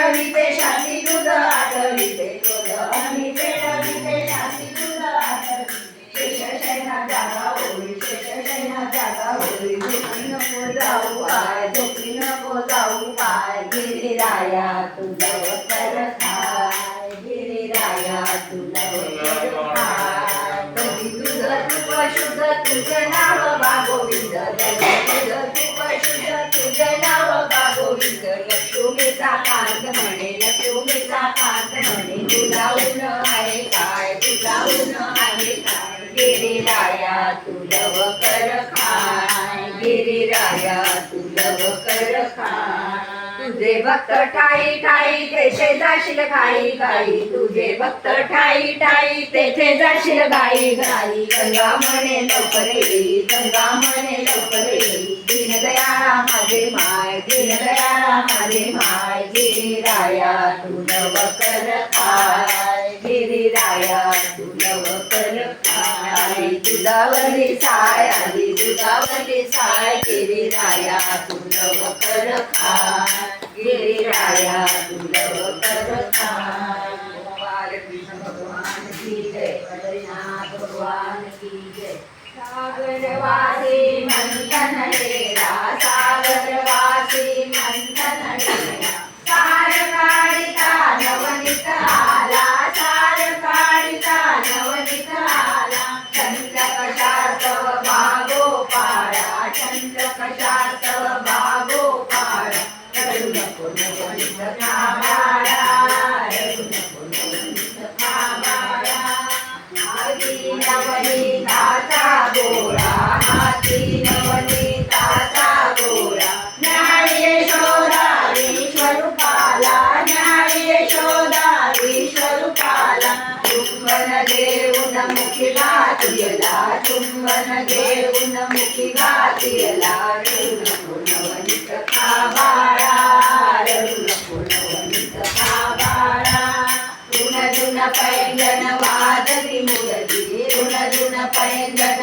पेटविते शांती दूध आठविते क्रोध आणि पेटविते शांती दूध आठविते शेषशयना जागा होई शेषशयना जागा होई झोपी नको जाऊ पाय झोपी नको जाऊ पाय गिरिराया तुझं वकर खाय गिरिराया तुझं वकर खाय कधी तुझं तूप शुद्ध तुझं नाव बा गोविंद कधी तुझं तूप शुद्ध तुझं नाव बा गोविंद लक्ष्मीचा कांत म्हणे लक्ष्मीचा कांत म्हणे तुला ऊन आहे काय तुला ऊन आहे काय गिरिराया तुझं वकर खाय गिरिराया तुझं वकर खाय तुझे भक्त ठाई ठाई तेथे जाशील घाई घाई तुझे भक्त ठाई ठाई तेथे जाशील घाई घाई गंगा म्हणे लवकर येई गंगा म्हणे लवकर येई दीनदयाळा माझे माय दीनदयाळा माझे माय गिरिराया तुझं वकर खाय गिरिराया तुझं वकर खाय दुधावरी साय आली दुधावरी साय गिरिराया तुझं वकर खाय गिरिराया तुझं वकर खाय बालकृष्ण भगवान की जय बद्रीनाथ भगवान की जय सागरवासी मंथन लीला सागरवासी मंथन लीला सार काढिता नवनीत आला सार काढिता नवनीत आला चंद्र कशात भागो पाडा चंद्र कशात भागो पाडा रडू नको नवनीत खाबाडा रडू नको नवनीत खाबाडा हाती नवनीताचा गोळा हाती नवनीताचा गोळा न्याय यशोदा विश्वरूपाला न्याय यशोदा विश्वरूपाला चुंबन देऊन मुखी घातियला चुंबन देऊन मुखी घातियला रडू नको नवनीत खाबाडा रडू नको नवनीत खाबाडा ऋण जुन पैंजन वाजती मुरली ऋण जुन पैंजन